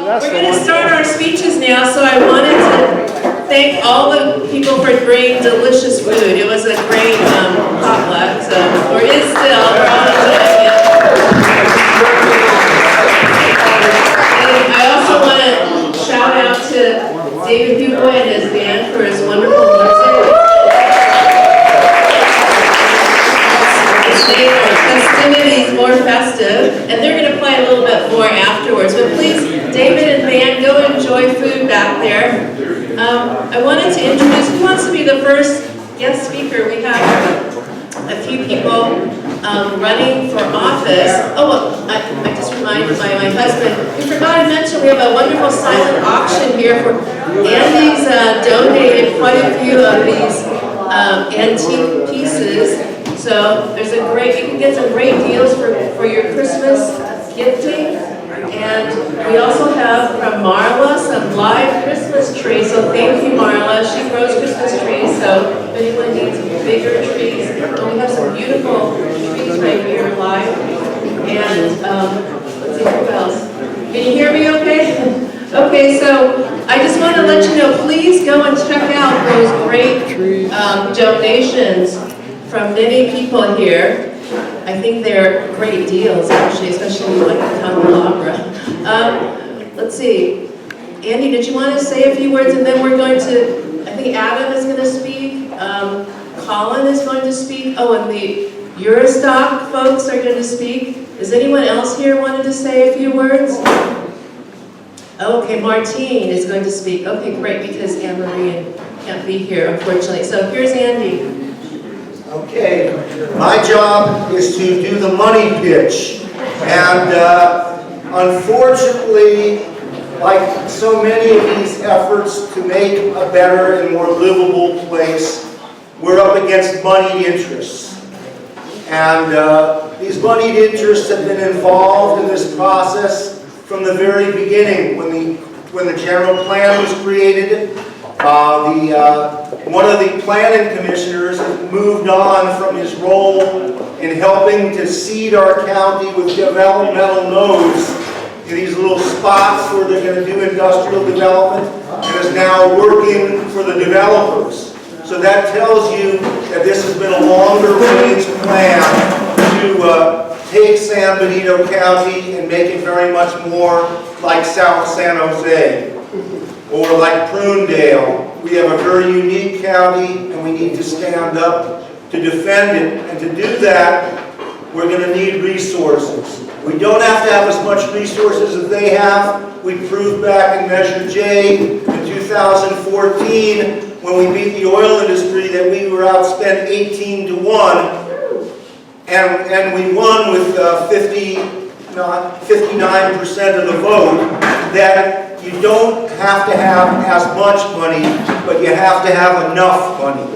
we're going to start our speeches now, so I wanted to thank all the people for bringing delicious food. It was a great potluck, so, or is still, we're all enjoying it. And I also want to shout out to David Dubois and his band for his wonderful music. It's made our festivities more festive, and they're going to play a little bit more afterwards. But please, David and band, go enjoy food back there. I wanted to introduce, who wants to be the first guest speaker? We have a few people running for office. Oh, I just reminded my husband, we forgot to mention we have a wonderful silent auction here for Andy's donated quite a few of these antique pieces. So there's you can get some great deals for your Christmas gifting. And we also have from Marla some live Christmas trees. So thank you, Marla. She grows Christmas trees. So if anyone needs bigger trees, we have some beautiful trees right here live. And let's see who else. Can you hear me okay? Okay, so I just want to let you know, please go and check out those great donations from many people here. I think they're great deals, actually, especially like the candelabra. Let's see. Andy, did you want to say a few words? And then we're going to, I think Adam is going to speak. Colin is going to speak. Oh, and the Eurostock folks are going to speak. Does anyone else here wanted to say a few words? Okay, Martine is going to speak. Okay, great, because Anne-Marie can't be here, unfortunately. So here's Andy. Okay, my job is to do the money pitch, and unfortunately, like so many of these efforts to make a better and more livable place, we're up against moneyed interests. And these moneyed interests have been involved in this process from the very beginning, when the general plan was created. One of the planning commissioners has moved on from his role in helping to seed our county with developmental nodes in these little spots where they're going to do industrial development, and is now working for the developers. So that tells you that this has been a longer range plan to take San Benito County and make it very much more like South San Jose or like Prunedale. We have a very unique county, and we need to stand up to defend it. And to do that, we're going to need resources. We don't have to have as much resources as they have. We proved back in Measure J in 2014, when we beat the oil industry, that we were outspent 18-1. And we won with 59% of the vote, that you don't have to have as much money, but you have to have enough money.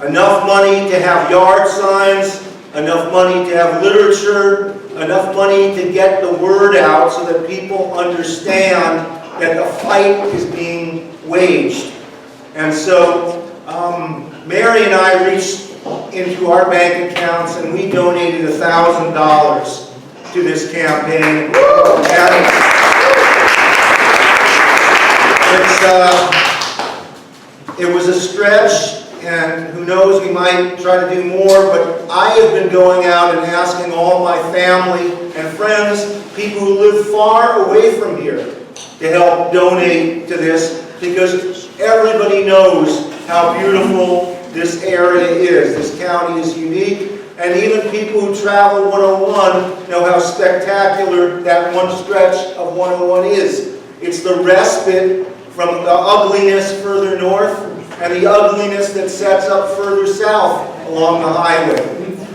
Enough money to have yard signs, enough money to have literature, enough money to get the word out so that people understand that the fight is being waged. And so Mary and I reached into our bank accounts and we donated $1,000 to this campaign. And it was a stretch, and who knows, we might try to do more, but I have been going out and asking all my family and friends, people who live far away from here, to help donate to this, because everybody knows how beautiful this area is. This county is unique, and even people who travel 101 know how spectacular that one stretch of 101 is. It's the respite from the ugliness further north and the ugliness that sets up further south along the highway.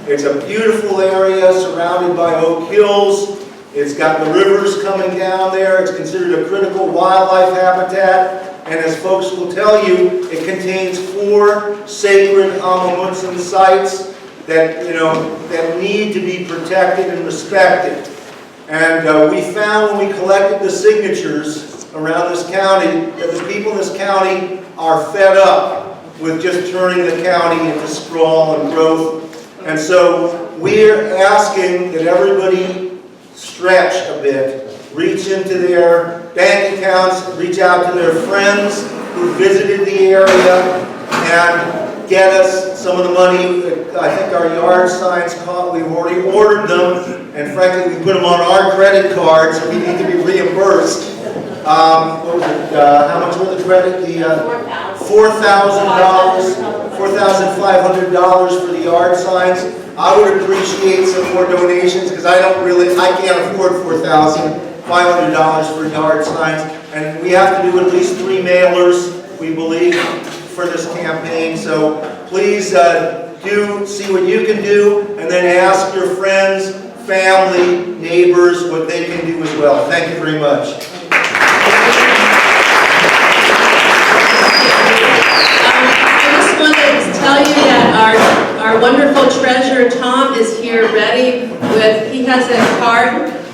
It's a beautiful area surrounded by Oak Hills. It's got the rivers coming down there. It's considered a critical wildlife habitat. And as folks will tell you, it contains 4 sacred Amamutsan sites that, that need to be protected and respected. And we found when we collected the signatures around this county that the people in this county are fed up with just turning the county into sprawl and growth. And so we're asking that everybody stretch a bit reach into their bank accounts, reach out to their friends who visited the area, and get us some of the money. I think our yard signs caught, we've already ordered them, and frankly, we put them on our credit card, so we need to be reimbursed. What was it, how much was the credit? The $4,000, $4,500 for the yard signs. I would appreciate some more donations because I can't afford $4,500 for yard signs. And we have to do at least 3 mailers, we believe, for this campaign. So please do see what you can do, and then ask your friends, family, neighbors what they can do as well. Thank you very much. Tell you that our wonderful treasurer Tom is here ready with, he has a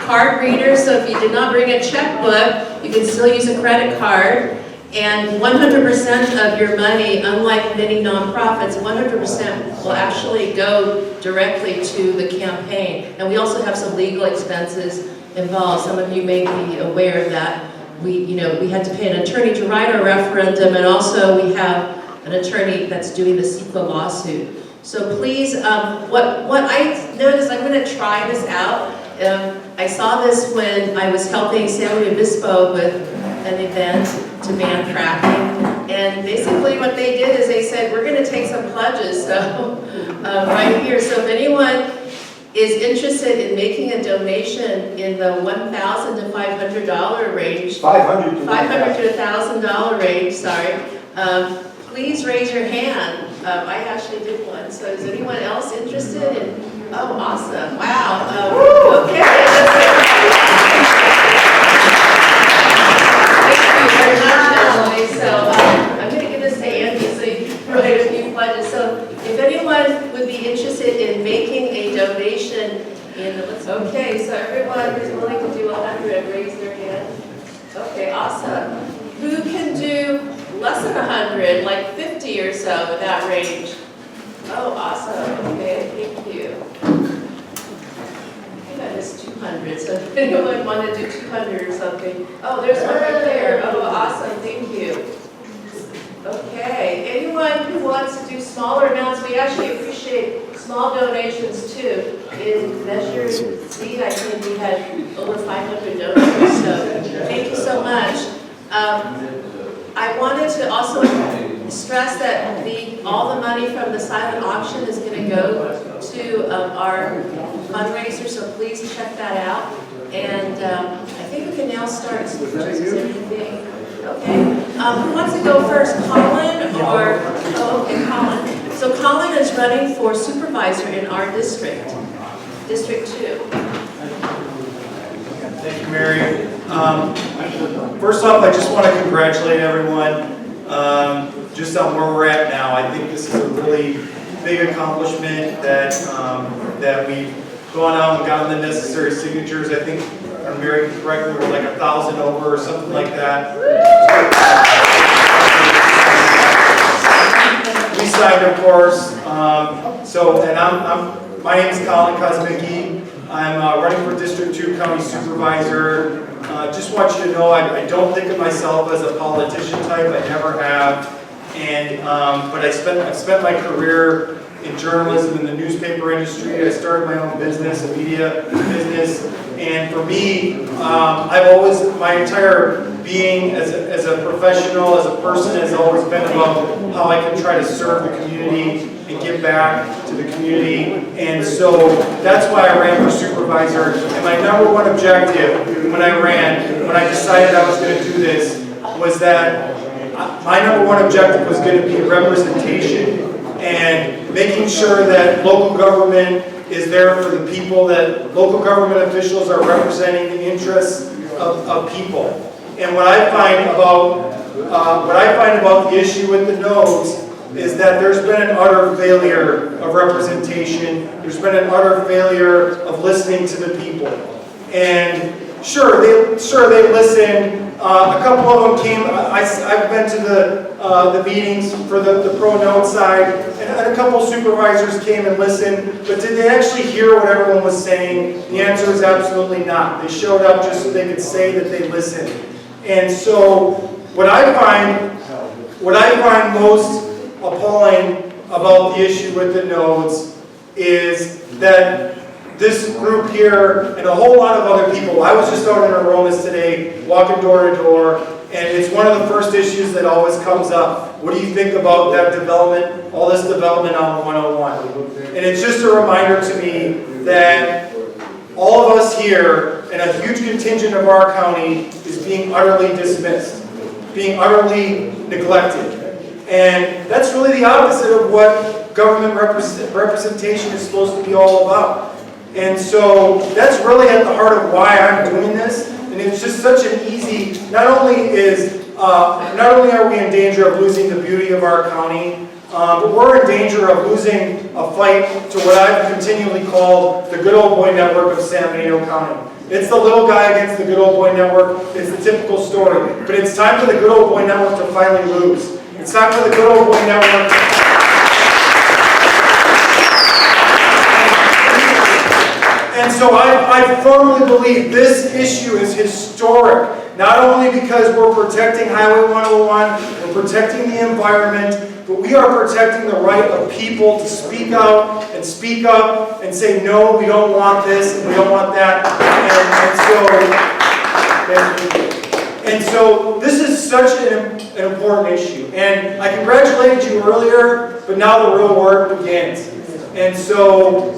card reader, so if you did not bring a checkbook, you can still use a credit card, and 100% of your money, unlike many nonprofits, 100% will actually go directly to the campaign. And we also have some legal expenses involved. Some of you may be aware of that. We had to pay an attorney to write our referendum, and also we have an attorney that's doing the CEQA lawsuit. So please, what I noticed, I'm going to try this out. I saw this when I was helping San Luis Obispo with an event to ban fracking. And basically what they did is they said, we're going to take some pledges, so right here. So if anyone is interested in making a donation in the $1,000 to $500 range, $500 to $1,000 range, sorry, please raise your hand. I actually did one. So is anyone else interested in? Oh, awesome. Wow. Okay. Thank you very much, Emily. So I'm going to give this to Andy so you can write a few pledges. So if anyone would be interested in making a donation okay, so everyone who's willing to do 100, raise their hand. Okay, awesome. Who can do less than 100, like 50 or so in that range? Oh, awesome. Okay, thank you. I think that is 200, so if anyone want to do 200 or something. Oh, there's one right there. Oh, awesome. Thank you. Okay, anyone who wants to do smaller amounts, we actually appreciate small donations too. In Measure C, I think we had over 500 donors, so thank you so much. I wanted to also stress that all the money from the silent auction is going to go to our fundraiser, so please check that out. And I think we can now start. Anything? Okay. Who wants to go first, Colin or? Oh, okay, Colin. So Colin is running for supervisor in our district, District 2. Thank you, Mary. First off, I just want to congratulate everyone just on where we're at now. I think this is a really big accomplishment that we've gone out and gotten the necessary signatures. I think, if I'm very correct, we were like 1,000 over or something like that. We signed, of course. My name is Colin Kosmicki. I'm running for District 2 County Supervisor. Just want you to know I don't think of myself as a politician type. I never have. But I've spent my career in journalism in the newspaper industry. I started my own business, a media business. And for me, I've always, my entire being as a professional, as a person, has always been about how I can try to serve the community and give back to the community. And so that's why I ran for supervisor. And my number one objective when I decided I was going to do this, was that my number one objective was going to be representation and making sure that local government is there for the people, that local government officials are representing the interests of people. And what I find about the issue with the no's is that there's been an utter failure of representation. There's been an utter failure of listening to the people. And sure they listened. A couple of them came. I've been to the meetings for the pro note side, and a couple supervisors came and listened. But did they actually hear what everyone was saying? The answer is absolutely not. They showed up just so they could say that they listened. And so what I find most appalling about the issue with the nodes is that this group here and a whole lot of other people, I was just out in Aromas today, walking door to door, and it's one of the first issues that always comes up. What do you think about that development, all this development on 101? And it's just a reminder to me that all of us here and a huge contingent of our county is being utterly dismissed, being utterly neglected. And that's really the opposite of what government representation is supposed to be all about. And so that's really at the heart of why I'm doing this. And it's just such an easy, not only are we in danger of losing the beauty of our county, but we're in danger of losing a fight to what I've continually called the good old boy network of San Benito County. It's the little guy against the good old boy network. It's the typical story. But it's time for the good old boy network to finally lose. It's time for the good old boy network. And so I firmly believe this issue is historic, not only because we're protecting Highway 101, we're protecting the environment, but we are protecting the right of people to speak out and speak up and say, no, we don't want this, and we don't want that. And so this is such an important issue. And I congratulated you earlier, but now the real work begins. And so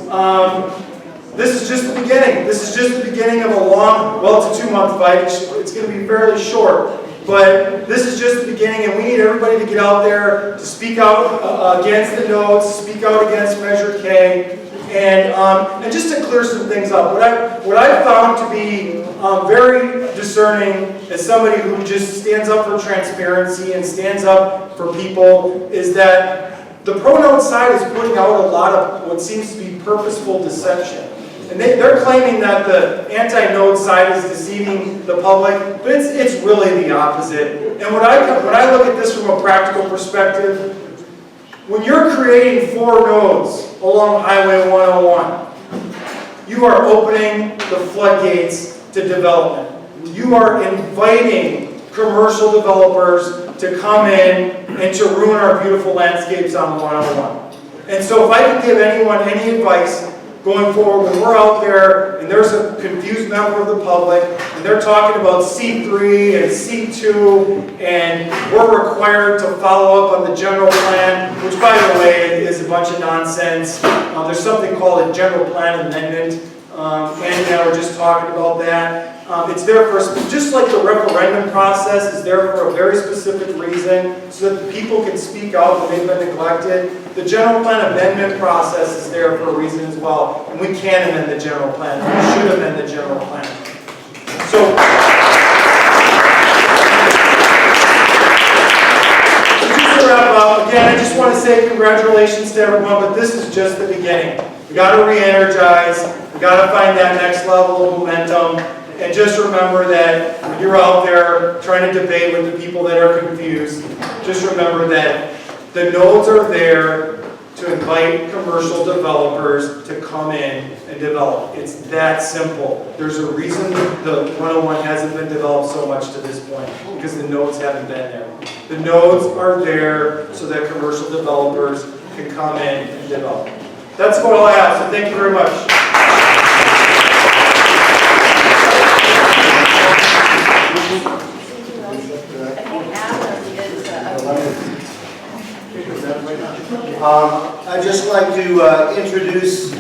this is just the beginning. This is just the beginning of a long, well, it's a 2-month fight. It's going to be fairly short. But this is just the beginning, and we need everybody to get out there to speak out against the nodes, speak out against Measure K, and just to clear some things up. What I found to be very discerning as somebody who just stands up for transparency and stands up for people is that the pro-node side is putting out a lot of what seems to be purposeful deception. And they're claiming that the anti-node side is deceiving the public, but it's really the opposite. And when I look at this from a practical perspective, when you're creating 4 nodes along Highway 101, you are opening the floodgates to development. You are inviting commercial developers to come in and to ruin our beautiful landscapes on 101. And so if I could give anyone any advice going forward, when we're out there and there's a confused member of the public and they're talking about C3 and C2 and we're required to follow up on the general plan, which by the way is a bunch of nonsense. There's something called a general plan amendment. Andy and I were just talking about that. It's there for, just like the referendum process is there for a very specific reason so that people can speak out when they've been neglected. The general plan amendment process is there for a reason as well. And we can amend the general plan. We should amend the general plan. So, just to wrap up, again, I just want to say congratulations to everyone, but this is just the beginning. We got to re-energize. We got to find that next level of momentum. And just remember that when you're out there trying to debate with the people that are confused, just remember that the nodes are there to invite commercial developers to come in and develop. It's that simple. There's a reason the 101 hasn't been developed so much to this point, because the nodes haven't been there. The nodes are there so that commercial developers can come in and develop. That's about all I have, so thank you very much. I'd just like to introduce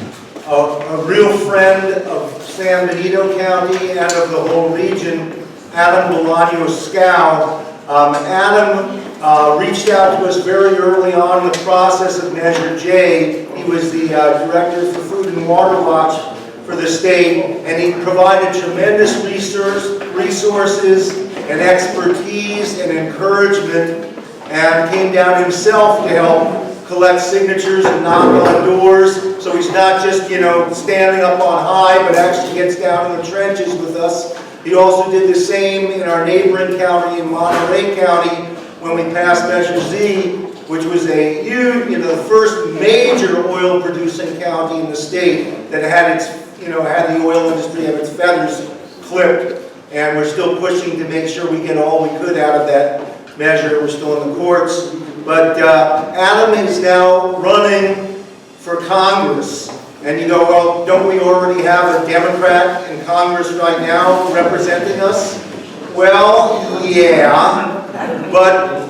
a real friend of San Benito County and of the whole region, Adam Bolaños-Scow. Adam reached out to us very early on in the process of Measure J. He was the Director for Food and Water Watch for the state, and he provided tremendous resources and expertise and encouragement, and came down himself to help collect signatures and knock on doors. So he's not just, standing up on high, but actually gets down in the trenches with us He also did the same in our neighboring county, in Monterey County, when we passed Measure Z, which was a huge, the first major oil-producing county in the state that had its, had the oil industry have its feathers clipped. And we're still pushing to make sure we get all we could out of that measure. We're still in the courts. But Adam is now running for Congress. And you go, well, don't we already have a Democrat in Congress right now representing us? Well, yeah. But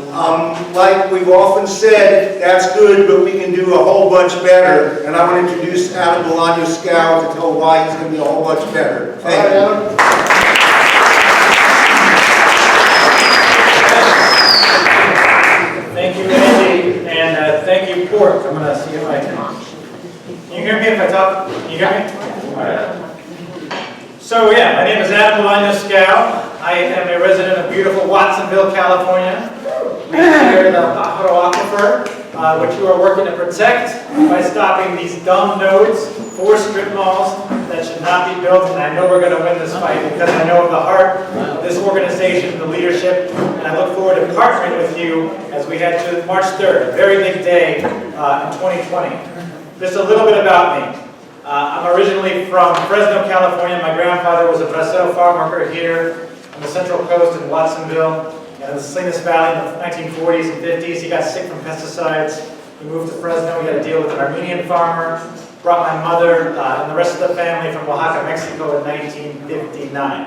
like we've often said, that's good, but we can do a whole bunch better. And I want to introduce Adam Bolaños-Scow to tell why he's going to be a whole bunch better. Thank you. Adam. Thank you, Andy, and thank you, PORC. I'm going to see if I can you hear me if I talk? Can you hear me? All right. So yeah, my name is Adam Bolaños-Scow. I am a resident of beautiful Watsonville, California. We share the Pájaro Aquifer, which we are working to protect by stopping these dumb nodes, 4 strip malls that should not be built, and I know we're going to win this fight because I know of the heart of this organization, the leadership, and I look forward to partnering with you as we head to March 3rd, a very big day in 2020. Just a little bit about me. I'm originally from Fresno, California. My grandfather was a bracero farm worker here on the Central Coast in Watsonville and in the Salinas Valley in the 1940s and 50s. He got sick from pesticides. He moved to Fresno. He had to deal with an Armenian farmer. Brought my mother and the rest of the family from Oaxaca, Mexico in 1959.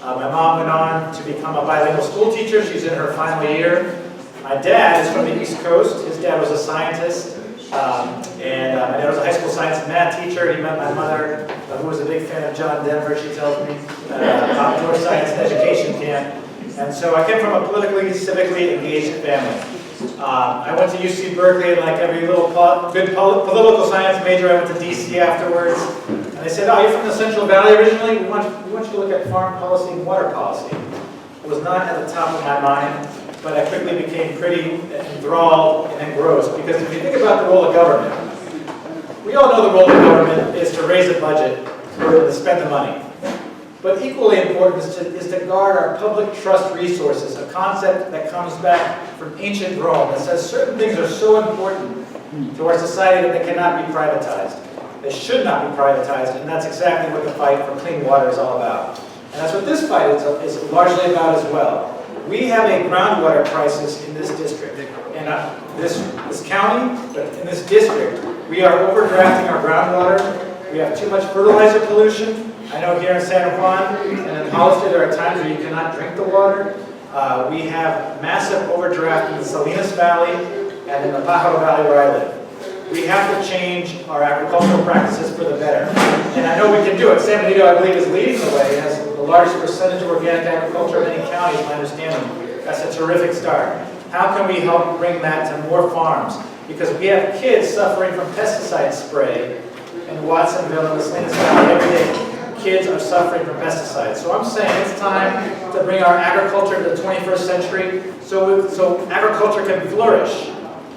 My mom went on to become a bilingual school teacher. She's in her final year. My dad is from the East Coast. His dad was a scientist. And my dad was a high school science and math teacher. He met my mother, who was a big fan of John Denver, she tells me, outdoor science and education camp. And so I came from a politically, civically engaged family. I went to UC Berkeley, and like every little good political science major, I went to DC afterwards. And they said, oh, you're from the Central Valley originally? We want you to look at foreign policy and water policy. It was not at the top of my mind, but I quickly became pretty enthralled and engrossed, because if you think about the role of government, we all know the role of government is to raise a budget or to spend the money. But equally important is to guard our public trust resources, a concept that comes back from ancient Rome that says certain things are so important to our society that they cannot be privatized. They should not be privatized, and that's exactly what the fight for clean water is all about. And that's what this fight is largely about as well. We have a groundwater crisis in this district, in this county, but in this district. We are overdrafting our groundwater. We have too much fertilizer pollution. I know here in San Juan and in Hollister there are times where you cannot drink the water. We have massive overdraft in the Salinas Valley and in the Pájaro Valley where I live. We have to change our agricultural practices for the better. And I know we can do it. San Benito, I believe, is leading the way. It has the largest percentage of organic agriculture of any county, is my understanding. That's a terrific start. How can we help bring that to more farms? Because we have kids suffering from pesticide spray in Watsonville and the Salinas Valley every day. Kids are suffering from pesticides. So I'm saying it's time to bring our agriculture to the 21st century so agriculture can flourish.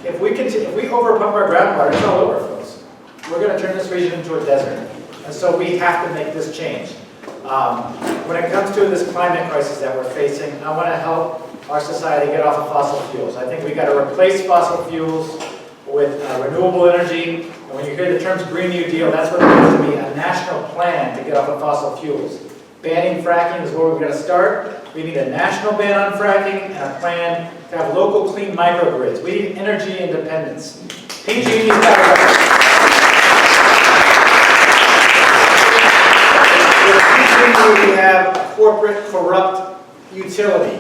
If we overpump our groundwater, it's all over, folks. We're going to turn this region into a desert. And so we have to make this change. When it comes to this climate crisis that we're facing, I want to help our society get off of fossil fuels. I think we've got to replace fossil fuels with renewable energy. And when you hear the terms Green New Deal, that's what it means to be a national plan to get off of fossil fuels. Banning fracking is where we're going to start. We need a national ban on fracking and a plan to have local clean microgrids. We need energy independence. PG&E's got it right. With PG&E, we have corporate corrupt utility.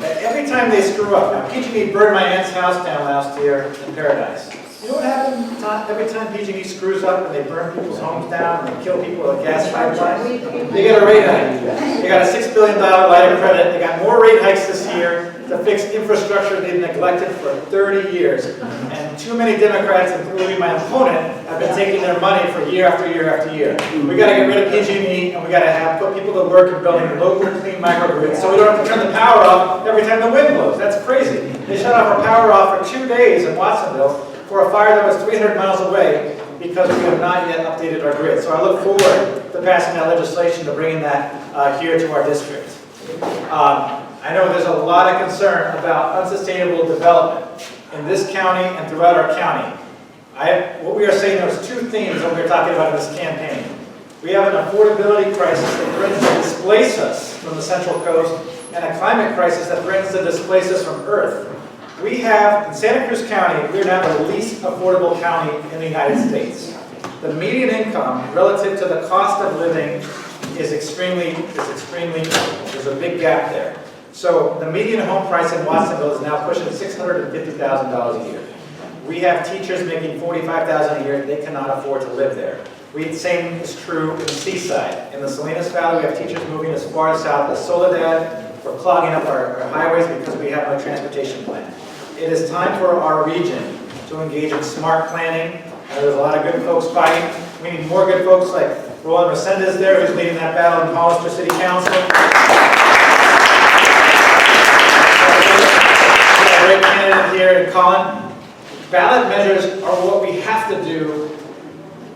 Every time they screw up, now PG&E burned my aunt's house down last year in Paradise. You know what happens every time PG&E screws up and they burn people's homes down and they kill people with a gas pipeline? They get a rate hike. They got a $6 billion line of credit. They got more rate hikes this year to fix infrastructure they've neglected for 30 years. And too many Democrats, including my opponent, have been taking their money for year after year after year. We got to get rid of PG&E and we got to put people to work in building local clean microgrids so we don't have to turn the power off every time the wind blows. That's crazy. They shut off our power off for 2 days in Watsonville for a fire that was 300 miles away because we have not yet updated our grid. So I look forward to passing that legislation to bringing that here to our district. I know there's a lot of concern about unsustainable development in this county and throughout our county. What we are saying, there's two themes that we're talking about in this campaign. We have an affordability crisis that brings to displace us from the Central Coast, and a climate crisis that brings to displace us from Earth. We have, in Santa Cruz County, we're now the least affordable county in the United States. The median income relative to the cost of living is extremely, there's a big gap there. So the median home price in Watsonville is now pushing $650,000 a year. We have teachers making $45,000 a year, they cannot afford to live there. The same is true in Seaside. In the Salinas Valley, we have teachers moving as far south as Soledad. We're clogging up our highways because we have no transportation plan. It is time for our region to engage in smart planning. There's a lot of good folks fighting. We need more good folks like Roland Resendez there, who's leading that battle in Hollister City Council. We have a great candidate here in Colin. Ballot measures are what we have to do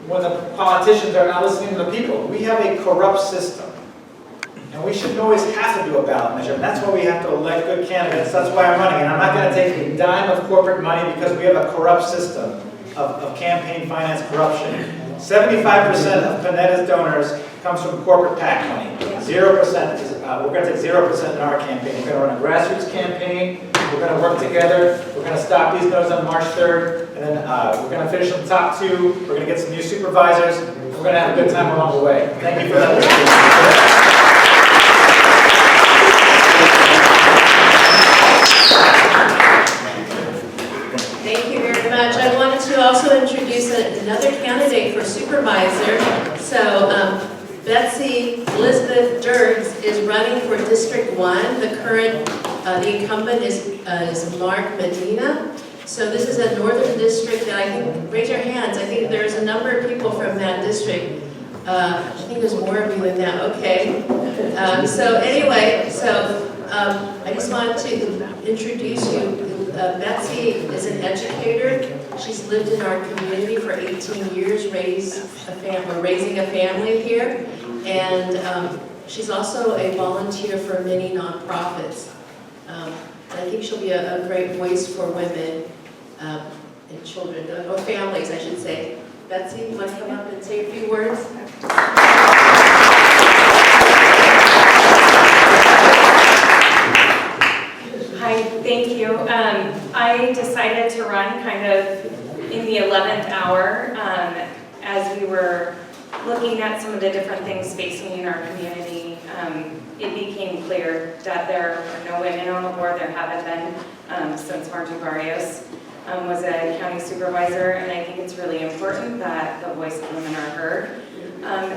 when the politicians are not listening to the people. We have a corrupt system, and we shouldn't always have to do a ballot measure, and that's why we have to elect good candidates. That's why I'm running, and I'm not going to take a dime of corporate money because we have a corrupt system of campaign finance corruption. 75% of Panetta's donors comes from corporate PAC money. 0% is, we're going to take 0% in our campaign. We're going to run a grassroots campaign. We're going to work together. We're going to stop these no's on March 3rd. And then we're going to finish on the top 2. We're going to get some new supervisors. And we're going to have a good time along the way. Thank you for that. Thank you very much. I wanted to also introduce another candidate for supervisor. So Betsy Elizabeth Dirks is running for District 1. The current, the incumbent is Mark Medina. So this is a northern district that I think, raise your hands, I think there's a number of people from that district. I think there's more of you than that, okay. So anyway, I just wanted to introduce you. Betsy is an educator. She's lived in our community for 18 years, raising a family here. And she's also a volunteer for many nonprofits. I think she'll be a great voice for women and children, or families, I should say. Betsy, you want to come up and say a few words? Hi, thank you. I decided to run kind of in the 11th hour as we were looking at some of the different things facing in our community. It became clear that there are no women on the board. There haven't been since Margie Barrios was a county supervisor, and I think it's really important that the voice of women are heard.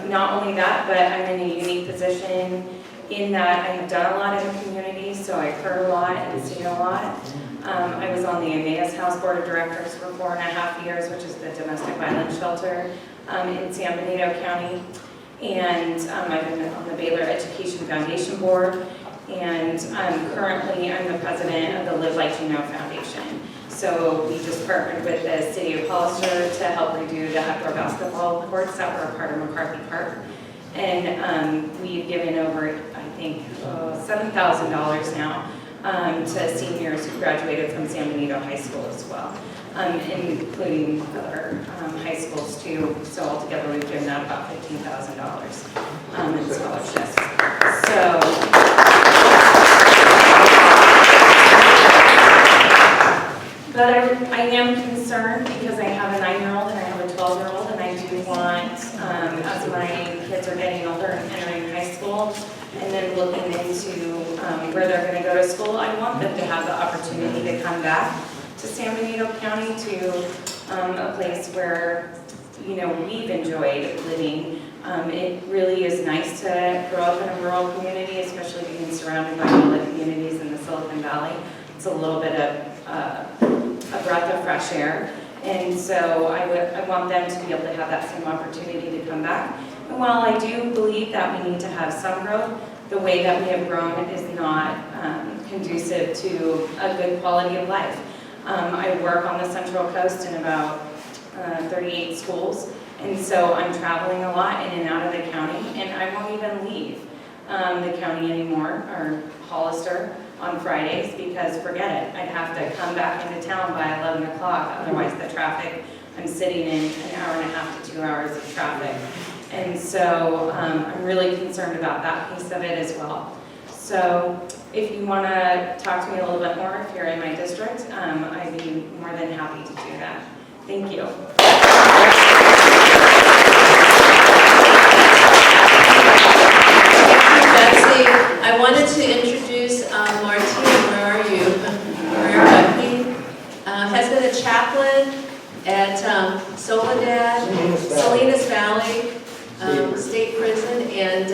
Not only that, but I'm in a unique position in that I have done a lot in the community, so I've heard a lot and seen a lot. I was on the Emmaus House Board of Directors for 4.5 years, which is the domestic violence shelter in San Benito County. And I've been on the Baylor Education Foundation Board, and currently I'm the president of the Live Like You Know Foundation. So we just partnered with the city of Hollister to help redo the outdoor basketball courts that were a part of McCarthy Park. And we've given over, I think, $7,000 now to seniors who graduated from San Benito High School as well, including other high schools too. So altogether we've given out about $15,000 in scholarships. But I am concerned because I have a 9-year-old and I have a 12-year-old, and I do want, as my kids are getting older and entering high school, and then looking into where they're going to go to school, I want them to have the opportunity to come back to San Benito County, to a place where, you know, we've enjoyed living. It really is nice to grow up in a rural community, especially being surrounded by rural communities in the Silicon Valley. It's a little bit of a breath of fresh air. And so I want them to be able to have that same opportunity to come back. And while I do believe that we need to have some growth, the way that we have grown is not conducive to a good quality of life. I work on the Central Coast in about 38 schools. And so I'm traveling a lot in and out of the county, and I won't even leave the county anymore, or Hollister, on Fridays, because forget it, I'd have to come back into town by 11 o'clock, otherwise the traffic, I'm sitting in an hour and a half to 2 hours of traffic. And so I'm really concerned about that piece of it as well. So if you want to talk to me a little bit more, if you're in my district, I'd be more than happy to do that. Thank you. Betsy, I wanted to introduce Martine. Where are you? He has been a chaplain at Salinas Valley State Prison, and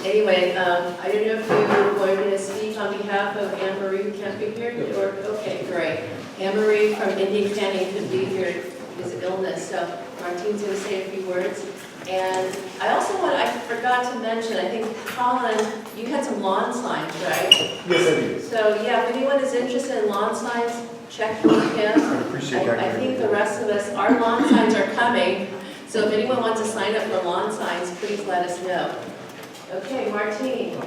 anyway, I don't know if you were going to speak on behalf of Anne Marie, who can't be here, or, okay, great. Anne Marie from Indian Canyon could be here because of illness, so Martine's going to say a few words. And I forgot to mention, I think, Colin, you had some lawn signs, right? Yes, I do. So, yeah, if anyone is interested in lawn signs, check with him. I appreciate that. I think the rest of us, our lawn signs are coming, so if anyone wants to sign up for lawn signs, please let us know. Okay, Martine.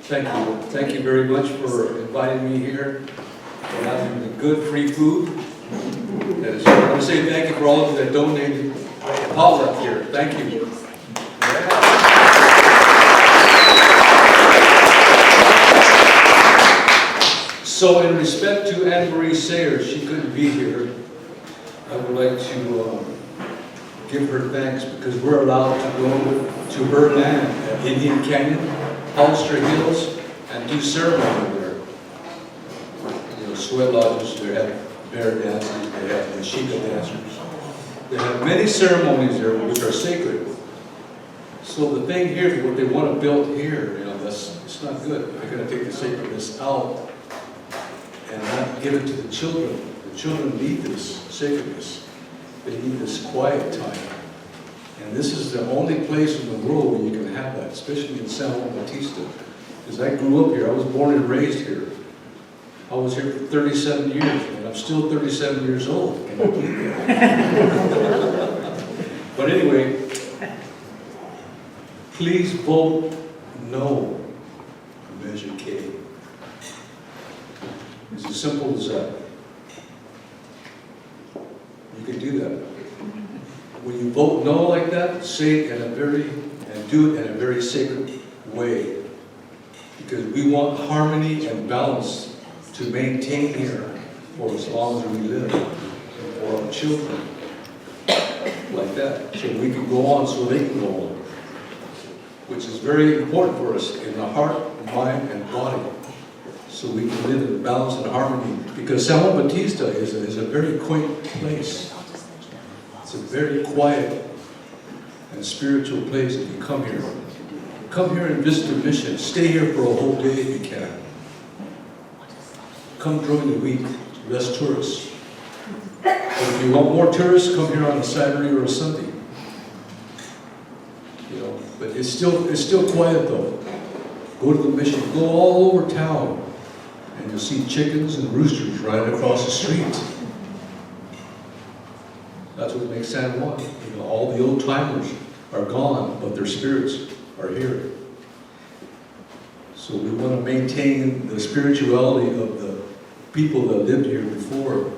Thank you. Thank you very much for inviting me here and having the good free food. I want to say thank you for all of you that donated Potluck here. Thank you. So in respect to Anne Marie Sayers, she couldn't be here. I would like to give her thanks because we're allowed to go to her land at Indian Canyon, Hollister Hills, and do ceremony there. You know, sweat lodges, they have bear dances, they have the Shika dancers. They have many ceremonies there which are sacred. So the thing here, what they want to build here, you know, it's not good. They're going to take the sacredness out and not give it to the children. The children need this sacredness. They need this quiet time. And this is the only place in the world where you can have that, especially in Juan Bautista. Because I grew up here, I was born and raised here. I was here for 37 years, and I'm still 37 years old. Can you believe that? But anyway, please vote no for Measure K. It's as simple as that. You can do that. When you vote no like that, say it and do it in a very sacred way. Because we want harmony and balance to maintain here for as long as we live, and for our children, like that. So we can go on so they can go on. Which is very important for us in the heart, mind, and body. So we can live in balance and harmony. Because Juan Bautista is a very quaint place. It's a very quiet and spiritual place if you come here. Come here and visit the mission. Stay here for a whole day if you can. Come during the week, less tourists. But if you want more tourists, come here on a Saturday or a Sunday. You know, but it's still quiet though. Go to the mission, go all over town, and you'll see chickens and roosters right across the street. That's what makes San Juan. You know, all the old timers are gone, but their spirits are here. So we want to maintain the spirituality of the people that lived here before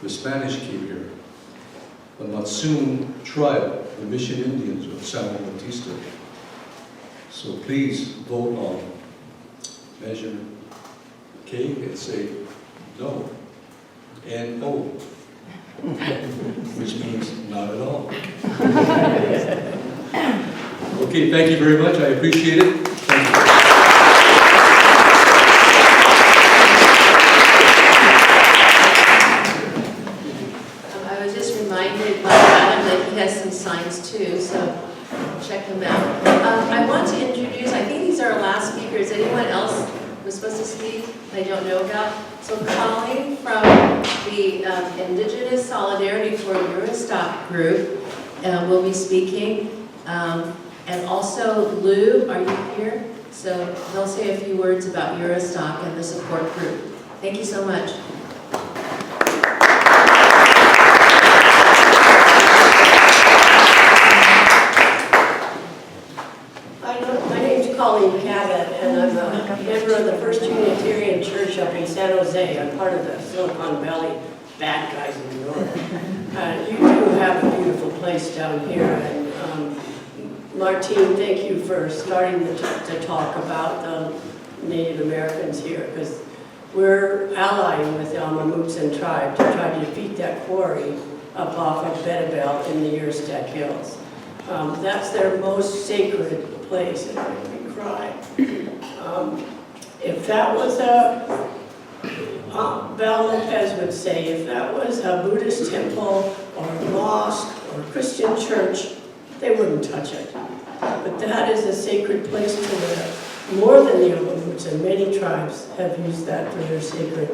the Spanish came here. The Matsun tribe, the Mission Indians of San Bautista. So please vote on Measure K and say no. N-O. Which means not at all. Okay, thank you very much. I appreciate it. Thank you. I was just reminded by Adam that he has some signs too, so check them out. I want to introduce, I think these are our last speakers. Anyone else was supposed to speak I don't know about? So Colleen from the Indigenous Solidarity for Eurostock group will be speaking. And also Lou, are you here? So they'll say a few words about Eurostock and the support group. Thank you so much. Colleen Cabot, and I'm a member of the First Unitarian Church up in San Jose. I'm part of the Silicon Valley bad guys in New York. You do have a beautiful place down here, and Martine, thank you for starting to talk about the Native Americans here, because we're allying with the Amamutsan tribe to try to defeat that quarry up off of Bedabel in the Eurestack Hills. That's their most sacred place, and it makes me cry. If that was Val Lopez would say, if that was a Buddhist temple or a mosque or a Christian church, they wouldn't touch it. But that is a sacred place to live. More than the Amamutsan, many tribes have used that for their sacred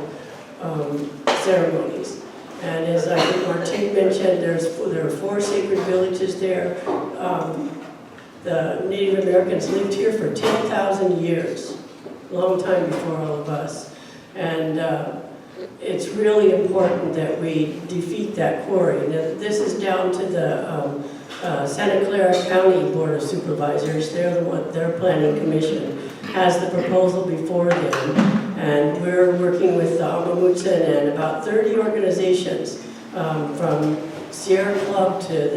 ceremonies. And as I think Martine mentioned, there are 4 sacred villages there. The Native Americans lived here for 10,000 years, a long time before all of us. And it's really important that we defeat that quarry. Now, this is down to the Santa Clara County Board of Supervisors. Their planning commission has the proposal before them. And we're working with the Amamutsan and about 30 organizations, from Sierra Club to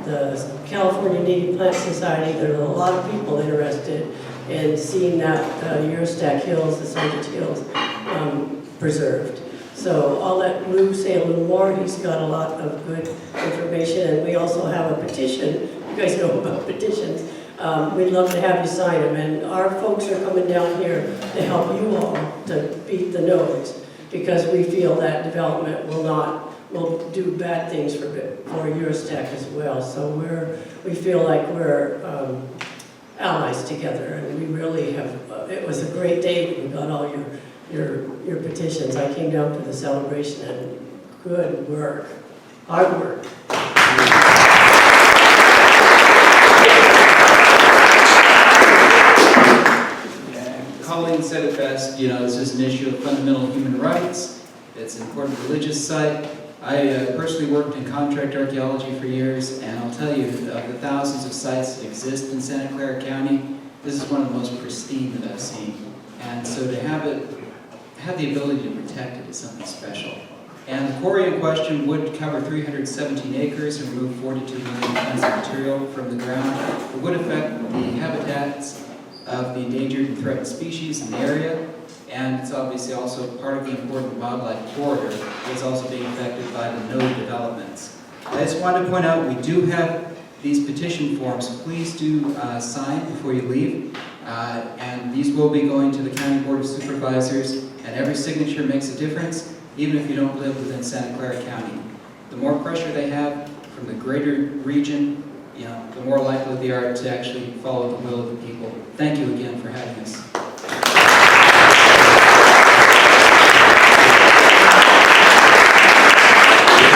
the California Native Plant Society. There are a lot of people interested in seeing that Eurestack Hills, the Sargent Hills, preserved. So I'll let Lou say a little more. He's got a lot of good information, and we also have a petition. You guys know about petitions. We'd love to have you sign them, and our folks are coming down here to help you all to beat the nodes, because we feel that development will do bad things for Eurestack as well. So we feel like we're allies together, and we really have. It was a great day when we got all your petitions. I came down for the celebration, and good work, hard work. Colleen said it best, this is an issue of fundamental human rights. It's an important religious site. I personally worked in contract archaeology for years, and I'll tell you, of the thousands of sites that exist in Santa Clara County, this is one of the most pristine that I've seen. And so to have the ability to protect it is something special. And the quarry in question would cover 317 acres and remove 42 million tons of material from the ground. It would affect the habitats of the endangered and threatened species in the area, and it's obviously also part of the important wildlife corridor that's also being affected by the node developments. I just wanted to point out we do have these petition forms. Please do sign before you leave, and these will be going to the County Board of Supervisors, and every signature makes a difference, even if you don't live within Santa Clara County. The more pressure they have from the greater region, the more likely they are to actually follow the will of the people. Thank you again for having us.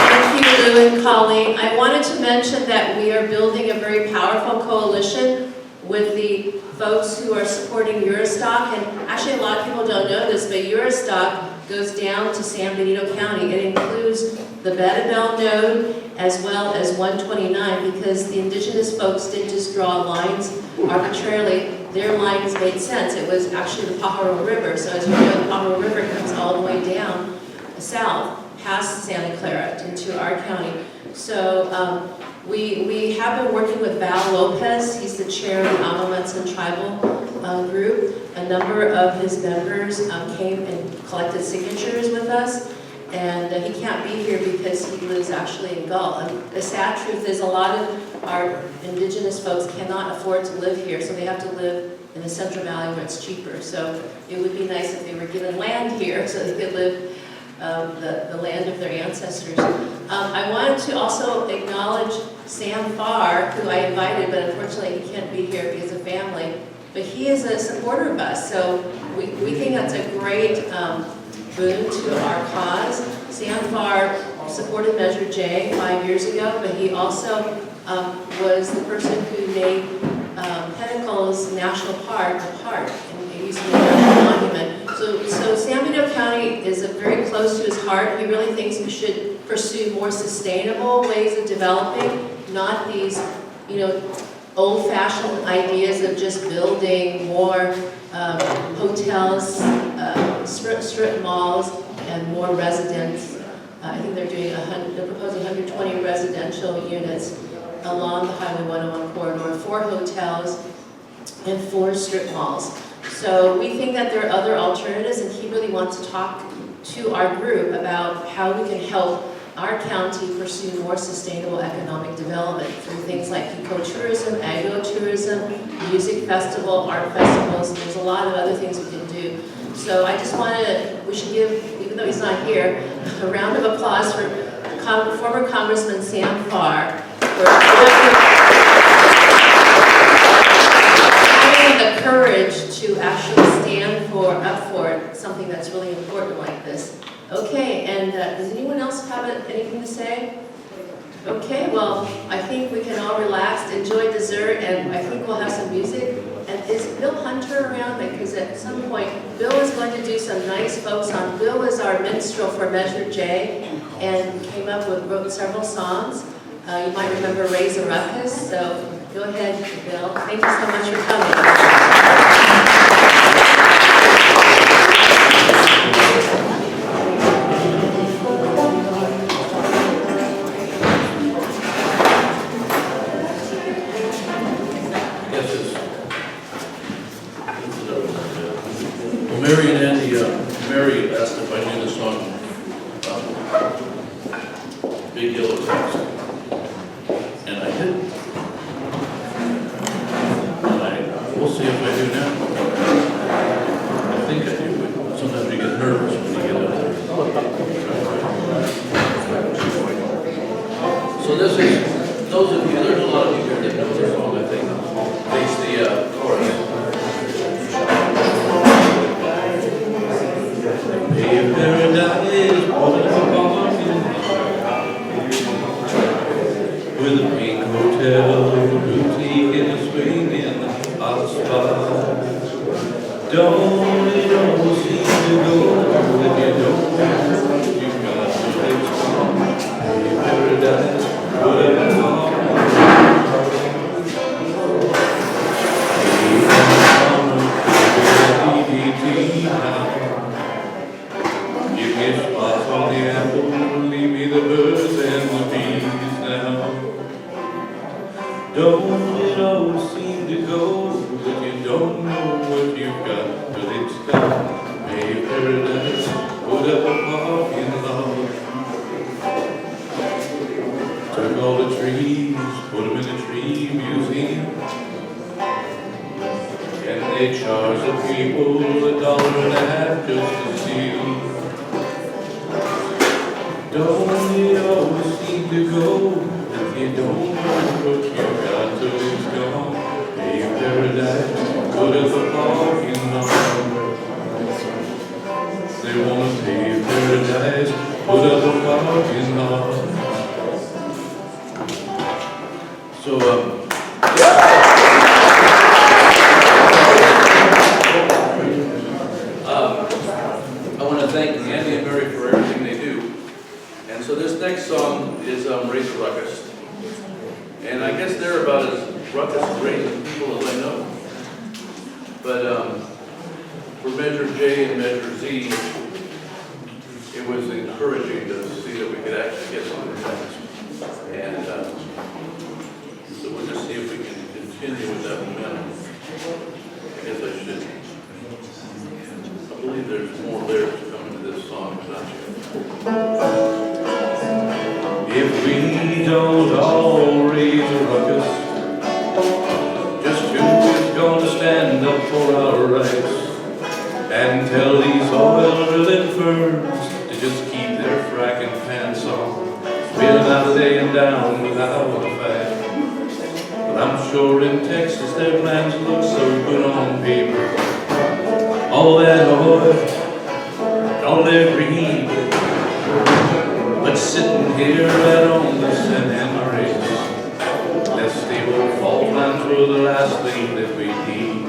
Thank you, Lou and Colleen. I wanted to mention that we are building a very powerful coalition with the folks who are supporting Eurestack. And actually, a lot of people don't know this, but Eurestack goes down to San Benito County. It includes the Bedabel node as well as 129, because the indigenous folks didn't just draw lines arbitrarily. Their lines made sense. It was actually the Pajaro River. So as you know, the Pajaro River comes all the way down south, past Santa Clara, into our county. So we have been working with Val Lopez. He's the chair of the Amamutsan Tribal Group. A number of his members came and collected signatures with us. And he can't be here because he lives actually in Gull. And the sad truth is a lot of our indigenous folks cannot afford to live here, so they have to live in the Central Valley where it's cheaper. So it would be nice if they were given land here so they could live the land of their ancestors. I wanted to also acknowledge Sam Farr, who I invited, but unfortunately he can't be here because of family. But he is a supporter of us, so we think that's a great boon to our cause. Sam Farr supported Measure J 5 years ago, but he also was the person who made Pinnacles National Park a park, and it used to be a national monument. So San Benito County is very close to his heart. He really thinks we should pursue more sustainable ways of developing, not these, old-fashioned ideas of just building more hotels, strip malls, and more residents. I think they're doing they're proposing 120 residential units along the Highway 101 corridor, 4 hotels and 4 strip malls. So we think that there are other alternatives, and he really wants to talk to our group about how we can help our county pursue more sustainable economic development through things like ecotourism, agro-tourism, music festival, art festivals. There's a lot of other things we can do. So I just wanted we should give, even though he's not here, a round of applause for former Congressman Sam Farr for having the courage to actually stand up for something that's really important like this. Okay, and does anyone else have anything to say? Okay, well, I think we can all relax, enjoy dessert, and I think we'll have some music. And is Bill Hunter around? Because at some point, Bill is going to do some nice folk songs. Bill is our minstrel for Measure J, and wrote several songs. You might remember Raise a Ruckus, so go ahead, Bill. Thank you so much for coming. Mary asked if I knew the song Big Yellow Taxi, and I did. And we'll see if I do now. I think I do, but sometimes you get nervous when you get up there. So this is, those of you, there's a lot of you here that know this song, I think. It's the chorus. Paradise, with a pink hotel, boutique and a swing in the hot spot. Don't it almost seem to go if you don't know you've got to explore. Paradise, whatever. Spots on the apple, leave me the birds and the bees now. Don't it always seem to go that you don't know what you've got till it's gone? May paradise put up a parking lot. Took all the trees, put them in a tree museum, and they charge the people $1.50 just to see. Don't it always seem to go if you don't know what you got till it's gone? Hey, paradise, put up a parking lot. They wanna pay paradise, put up a parking lot. So, I want to thank Andy and Mary for everything they do. And so this next song is Raise a Ruckus. And I guess they're about as ruckus raising people as I know. But for Measure J and Measure Z, it was encouraging to see that we could actually get something done. And so we'll just see if we can continue with that momentum. I guess I should. I believe there's more lyrics coming to this song, not yet. If we don't all raise a ruckus, just who is going to stand up for our rights and tell these oil-drilling firms to just keep their fracking pants on, spinning out day and down without a fight? But I'm sure in Texas their plans look so good on paper. All that oil, all their greed, but sitting here right on the San Andreas, that stable fault lines were the last thing that we need.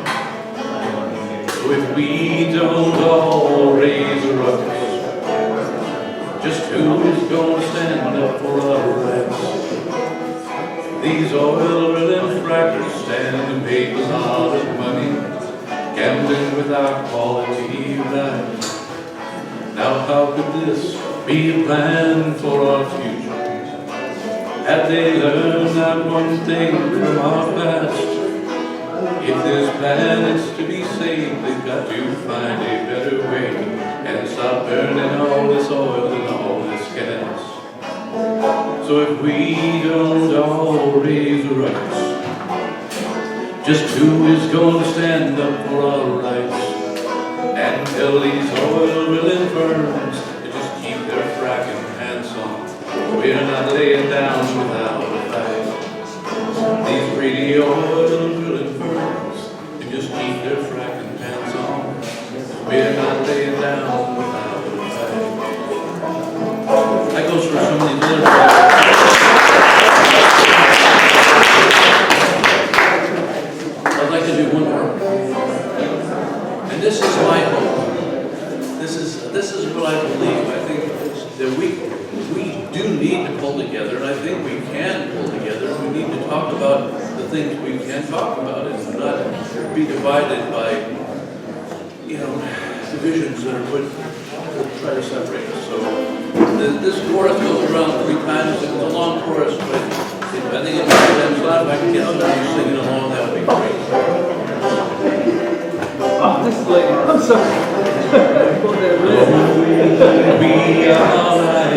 So if we don't all raise a ruckus, just who is going to stand up for our rights? These oil-drilling frackers and make a lot of money, gambling with our quality of life. Now how could this be a plan for our future? Had they learned that one thing from our past? If this planet's to be saved, they've got to find a better way and stop burning all this oil and all this gas. So if we don't all raise a ruckus, just who is going to stand up for our rights and tell these oil drilling firms to just keep their fracking pants on? We're not laying down without a fight. These greedy oil drilling firms to just keep their fracking pants on. We're not laying down without a fight. That goes for some of these other guys. I'd like to do one more. And this is my hope. This is what I believe. I think that we do need to pull together, and I think we can pull together. We need to talk about the things we can talk about and not be divided by, divisions that are put to try to separate us. So this chorus goes around 3 times. It's a long chorus, but I think it makes sense. If I can get out there and singing along, that would be great. I'm sorry. We are like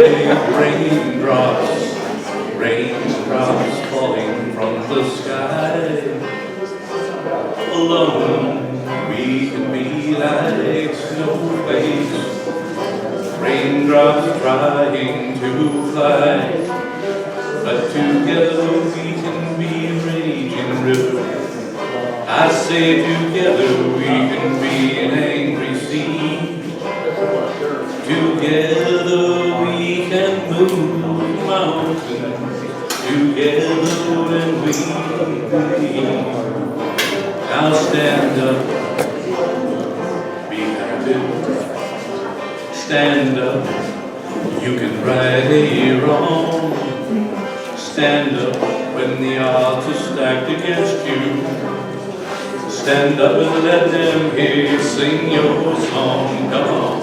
raindrops falling from the sky. Alone, we can be like snowflakes, raindrops trying to fly. But together we can be a raging river. I say together we can be an angry sea. Together we can move mountains. Together when we believe. Now stand up, be happy. Stand up, you can right a wrong. Stand up when the odds are stacked against you. Stand up and let them hear you sing your song. Come on.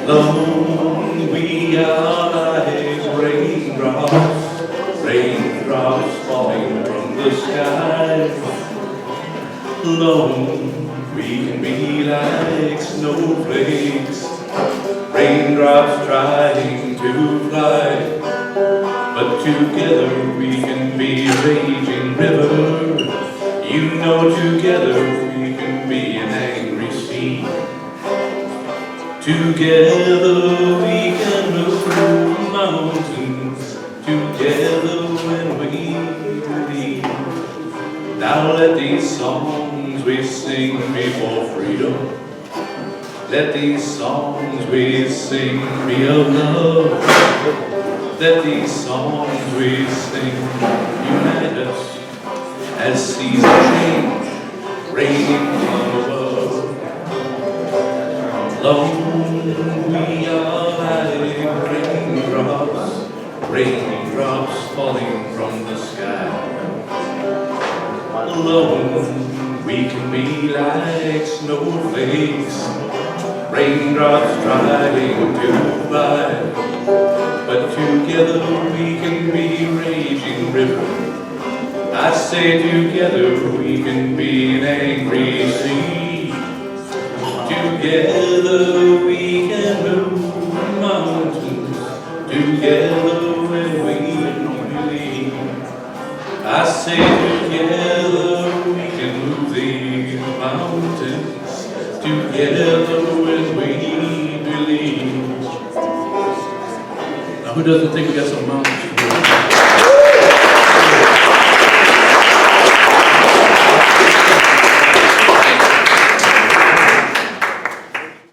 Lone we are like raindrops falling from the sky. Lone we can be like snowflakes, raindrops trying to fly. But together we can be a raging river. You know together we can be an angry sea. Together we can move mountains. Together when we believe. Now let these songs we sing be for freedom. Let these songs we sing be of love. Let these songs we sing unite us as seasons change, raining from above. Lone we are like raindrops falling from the sky. Alone we can be like snowflakes, raindrops trying to fly. But together we can be a raging river. I say together we can be an angry sea. Together we can move mountains. Together when we believe. I say together we can move these mountains. Together when we believe. Now who doesn't think we got some mountains?